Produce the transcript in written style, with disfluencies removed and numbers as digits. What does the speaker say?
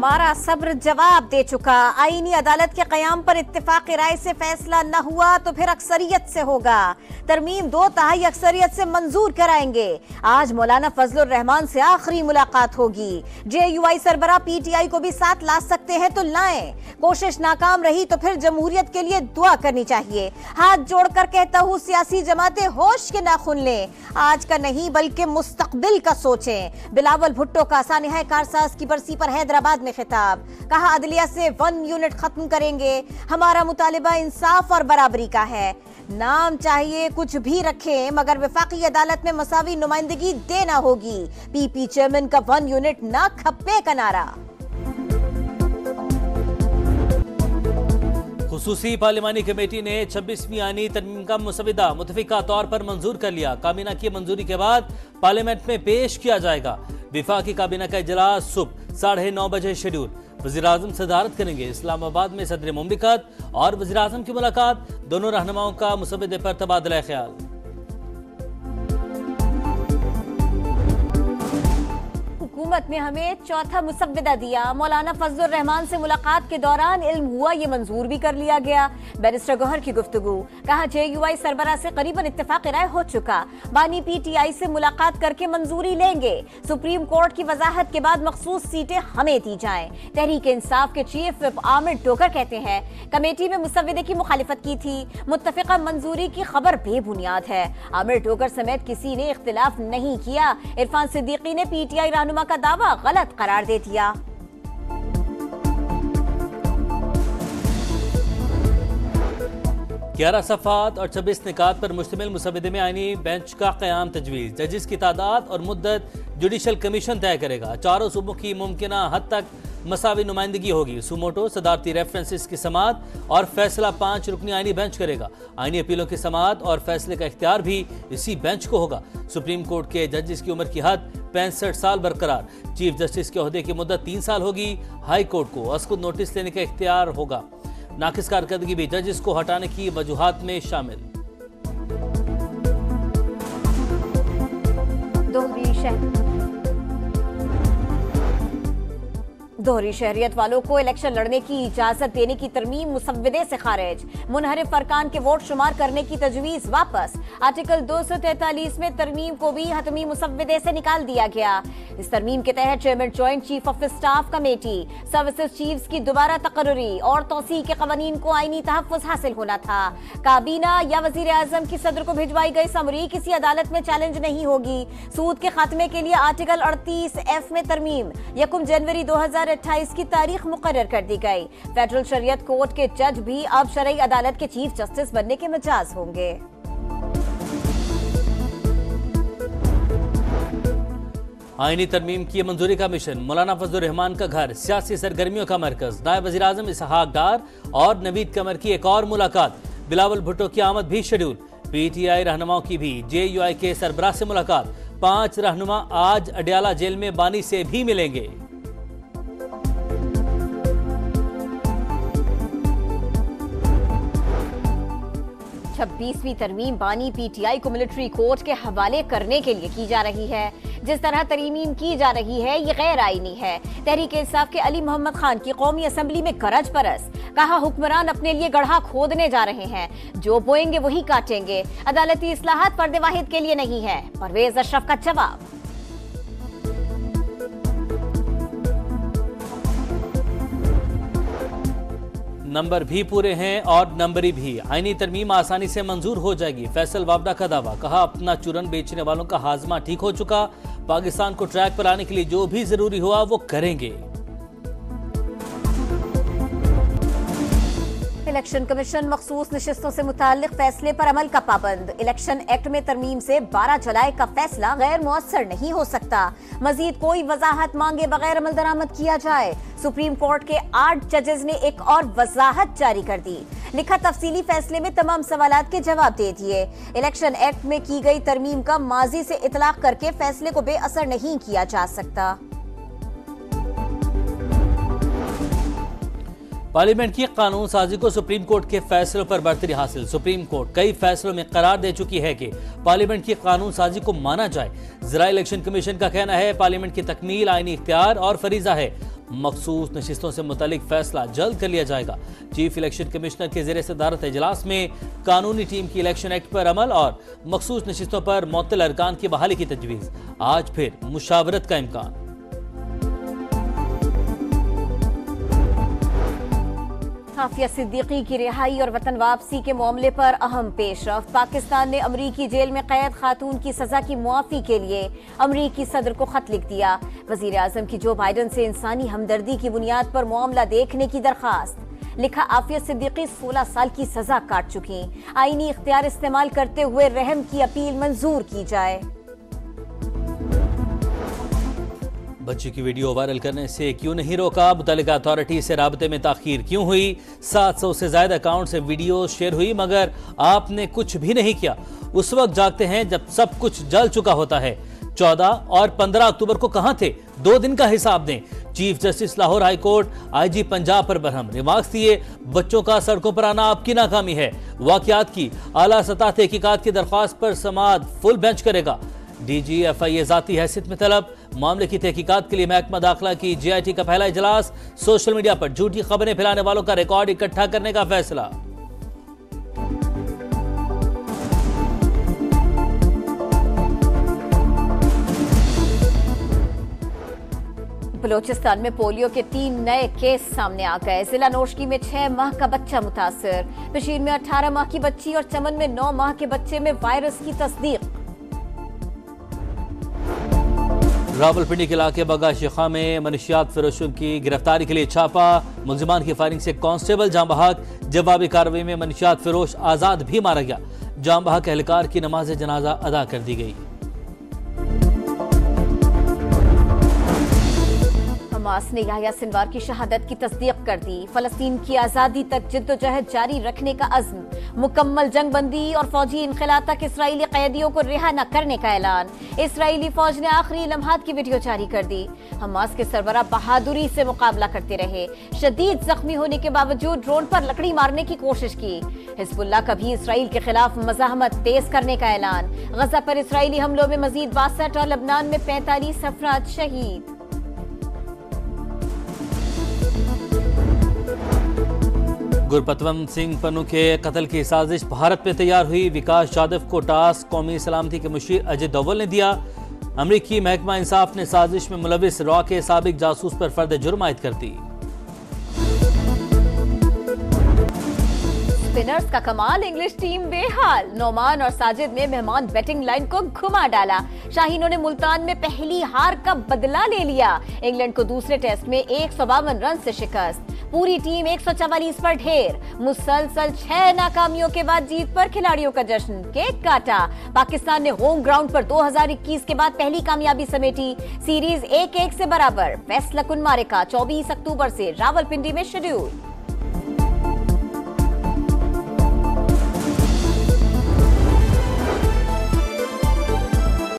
हमारा सब्र जवाब दे चुका। आईनी अदालत के क़याम पर इत्तेफाक़ी राय से फैसला न हुआ तो फिर अक्सरियत से होगा। तरमीम 2/3 अक्सरियत से मंजूर कराएंगे। आज मौलाना फजलुर रहमान से आखिरी मुलाकात होगी। JUI सरबराह PTI को भी साथ ला सकते हैं तो लाएं। कोशिश नाकाम रही तो फिर जमहूरियत के लिए दुआ करनी चाहिए। हाथ जोड़कर कहता हूँ, सियासी जमातें होश के नाखून लें। आज का नहीं बल्कि मुस्तकबिल का सोचें। बिलावल भुट्टो का सानिहा कारसाज की बरसी पर हैदराबाद में खिताब। कहा, अदलिया से 1 यूनिट खत्म करेंगे। हमारा मुतालिबा इंसाफ और बराबरी का है। नाम चाहिए कुछ भी रखें मगर वफाकी अदालत में मसावी नुमाइंदगी देना होगी। PP चेयरमैन का 1 यूनिट ना खप्पे का नारा। खुसूसी पार्लिमानी कमेटी ने 26वीं आईनी तरमीम का मुसविदा मुतफिका तौर पर मंजूर कर लिया। काबीना की मंजूरी के बाद पार्लियामेंट में पेश किया जाएगा। विफाकी काबीना का इजलास सुबह 9:30 बजे शेड्यूल। वज़ीर-ए-आज़म सदारत करेंगे। इस्लामाबाद में सदर मुमलिकत और वज़ीर-ए-आज़म की मुलाकात। दोनों रहनुमाओं का मुसविदे पर तबादला ख्याल। हुकूमत ने हमें चौथा मुसव्विदा दिया। मौलाना फजलुर रहमान से मुलाकात के दौरान इल्म हुआ ये मंजूर भी कर लिया गया। बैरिस्टर गौहर की गुफ्तगू। कहा, JUI सरबराह से करीबन इत्तेफाक राय हो चुका। बानी PTI से मुलाकात करके मंजूरी लेंगे। सुप्रीम कोर्ट की वजाहत के बाद मखसूस सीटें हमें दी जाएं। तहरीक इंसाफ के चीफ विप आमिर टोकर कहते हैं, कमेटी में मुसव्विदे की मुखालिफत की थी। मुत्तफिका मंजूरी की खबर बेबुनियाद है। आमिर टोकर समेत किसी ने इख्तिलाफ नहीं किया। इरफान सिद्दीकी ने PTI रहनुमा का दावा गलत करार दे दिया। ग्यारह सफ़ात और 26 निकात पर मुश्तमिल मुसविदे में आईनी बेंच का क़याम तजवीज़। जजिस की तादाद और मुद्दत जुडिशल कमीशन तय करेगा। चारों सूबों की मुमकिना हद तक मसावी नुमाइंदगी होगी। सुमोटो सदारती रेफरेंसेस की समात और फैसला 5 रुकनी आईनी बेंच करेगा। आईनी अपीलों की समात और फैसले का इख्तियार भी इसी बेंच को होगा। सुप्रीम कोर्ट के जजिस की उम्र की हद 65 साल बरकरार। चीफ जस्टिस के ओहदे की मुद्दत 3 साल होगी। हाई कोर्ट को अस्कुद नोटिस लेने का इख्तियार होगा। नाकिस कारकर्दगी भी जजिस को हटाने की वजूहात में शामिल। दोहरी शहरियत वालों को इलेक्शन लड़ने की इजाजत देने की तरमीम मुसव्विदे से खारिज। मुनहरिफ फरकान के वोट शुमार करने की तजवीज वापस। आर्टिकल 243 में तरमीम को भी हतमी मुसव्विदे से निकाल दिया गया। इस तरमीम के तहत chairman joint chief of staff committee, services chiefs की दोबारा तकर्री और तौसीह के कवानीन को आईनी तहफ़्फ़ुज़ हासिल होना था। काबीना या वज़ीर-ए-आज़म की सदर को भिजवाई गई समरी किसी अदालत में चैलेंज नहीं होगी। सूद के खात्मे के लिए आर्टिकल 38F में तरमीम। 1 जनवरी 2028 की तारीख मुकर्रर कर दी गई। फेडरल शरीयत कोर्ट के जज भी अब शरई अदालत के चीफ जस्टिस बनने के मिजाज होंगे। आईनी तरमीम की मंजूरी का मिशन। मौलाना फजलुर रहमान का घर सियासी सरगर्मियों का मरकज। नायब वज़ीर-ए-आज़म इसहाक डार और नवीद कमर की एक और मुलाकात। बिलावल भुट्टो की आमद भी शेड्यूल। PTI रहनुमाओं की भी JUI के सरबराह से मुलाकात। 5 रहनुमा आज अडयाला जेल में बानी से भी मिलेंगे। 26वीं तरमीम बानी PTI को मिलिट्री कोर्ट के हवाले करने के लिए की जा रही है। जिस तरह तरमीम की जा रही है ये गैर आईनी है। तहरीक इंसाफ के अली मोहम्मद खान की कौमी असम्बली में गरज परस। कहा, हुक्मरान अपने लिए गड्ढा खोदने जा रहे हैं। जो बोएंगे वही काटेंगे। अदालती इस्लाहात पर्दे वाहिद के लिए नहीं है। परवेज अशरफ का जवाब। नंबर भी पूरे हैं और नंबरी भी। आईनी तरमीम आसानी से मंजूर हो जाएगी। फैसल वाबडा का दावा। कहा, अपना चूरन बेचने वालों का हाजमा ठीक हो चुका। पाकिस्तान को ट्रैक पर आने के लिए जो भी जरूरी हुआ वो करेंगे। इलेक्शन कमीशन मखसूस नशिस्तों से मुताल्लिक फैसले पर अमल का पाबंद। इलेक्शन एक्ट में तरमीम से 12 जुलाई का फैसला गैर मुअस्सर नहीं हो सकता। मजीद कोई वजाहत मांगे बगैर अमल दरामद किया जाए। सुप्रीम कोर्ट के 8 जजेस ने एक और वजाहत जारी कर दी। लिखा, तफसीली फैसले में तमाम सवालात के जवाब दे दिए। इलेक्शन एक्ट में की गई तरमीम का माजी से इतलाक करके फैसले को बेअसर नहीं किया जा सकता। पार्लियामेंट की कानून साजी को सुप्रीम कोर्ट के फैसलों पर बरतरी हासिल। सुप्रीम कोर्ट कई फैसलों में करार दे चुकी है कि पार्लियामेंट की कानून साजी को माना जाए। ज़राए इलेक्शन कमीशन का कहना है पार्लियामेंट की तकमील आईनी इख्तियार और फरीजा है। मखसूस नशिस्तों से मुतालिक फैसला जल्द कर लिया जाएगा। चीफ इलेक्शन कमिश्नर के ज़ेरे सदारत इजलास में कानूनी टीम की इलेक्शन एक्ट पर अमल और मखसूस नशिस्तों पर मुअत्तल अरकान की बहाली की तजवीज़। आज फिर मुशावरत का इम्कान। आफिया सिद्दीकी की रिहाई और वतन वापसी के मामले पर अहम पेशरफ्त। पाकिस्तान ने अमरीकी जेल में कैद खातून की सजा की मुआफी के लिए अमरीकी सदर को खत लिख दिया। वजीर आजम की जो बाइडन से इंसानी हमदर्दी की बुनियाद पर मामला देखने की दरखास्त। लिखा, आफिया सिद्दीकी 16 साल की सजा काट चुकी, आईनी इख्तियार इस्तेमाल करते हुए रहम की अपील मंजूर की जाए। बच्ची की वीडियो वायरल करने से क्यों नहीं रोका, मुतल्लिका अथॉरिटी से राबते में ताखीर क्यों हुई, 700 से ज्यादा अकाउंट से वीडियो शेयर हुई मगर आपने कुछ भी नहीं किया। उस वक्त जागते हैं जब सब कुछ जल चुका होता है। 14 और 15 अक्टूबर को कहां थे, 2 दिन का हिसाब दें। Chief justice Lahore high court IG Punjab पर बरहम, रिमार्क्स दिए, बच्चों का सड़कों पर आना आपकी नाकामी है। वाकयात की आला सतह तहकीकात की दरख्वास्त पर समाअत फुल बेंच करेगा। डीजी एफआईए जाती हैसियत में तलब, मामले की तहकीकात के लिए महकमा दाखिला की जीआईटी का पहला इजलास। सोशल मीडिया पर झूठी खबरें फैलाने वालों का रिकॉर्ड इकट्ठा करने का फैसला। बलोचिस्तान में पोलियो के 3 नए केस सामने आ गए। जिला नोशकी में 6 माह का बच्चा मुतासिर, बशीर में 18 माह की बच्ची और चमन में 9 माह के बच्चे में वायरस की तस्दीक। रावलपिंडी के इलाके बगा शिखा में मनशियात फरोशों की गिरफ्तारी के लिए छापा। मुलजिमान की फायरिंग से कांस्टेबल जाम बहक, जवाबी कार्रवाई में मनशियात फरोश आजाद भी मारा गया। जाम बहक एहलकार की नमाज जनाजा अदा कर दी गई। हमास ने याह्या सिनवार की शहादत की तस्दीक कर दी। फलस्तीन की आजादी तक जिद्दोजहद जारी रखने का अज़्म, मुकम्मल जंगबंदी और फौजी इनखला तक इसराइली कैदियों को रिहा न करने का ऐलान। इसराइली फौज ने आखिरी लम्हात की वीडियो जारी कर दी। हमास के सरबराह बहादुरी से मुकाबला करते रहे, शदीद जख्मी होने के बावजूद ड्रोन पर लकड़ी मारने की कोशिश की। हिजबुल्लाह का भी इसराइल के खिलाफ मज़ाहमत तेज करने का ऐलान। गजा पर इसराइली हमलों में मजीद 62 और लबनान में 45 अफराद शहीद। गुरपतवंत सिंह पन्नू के कत्ल की साजिश भारत में तैयार हुई। विकास यादव को टास्क कौमी सलामती के मुशीर अजय दोवल ने दिया। अमरीकी महकमा इंसाफ ने साजिश में मुलविस रॉ के साबिक जासूस पर फर्द जुर्म आयद कर दी। स्पिनर्स का कमाल, इंग्लिश टीम बेहाल। नोमान और साजिद ने मेहमान बैटिंग लाइन को घुमा डाला। शाहीनों ने मुल्तान में पहली हार का बदला ले लिया। इंग्लैंड को दूसरे टेस्ट में 152 रन से शिकस्त। पूरी टीम 144 पर ढेर। मुसलसल 6 नाकामियों के बाद जीत पर खिलाड़ियों का जश्न, केक काटा। पाकिस्तान ने होम ग्राउंड पर 2021 के बाद पहली कामयाबी समेटी। सीरीज 1-1 से बराबर। फैसला कुन मारेका 24 अक्टूबर से रावलपिंडी में शेड्यूल।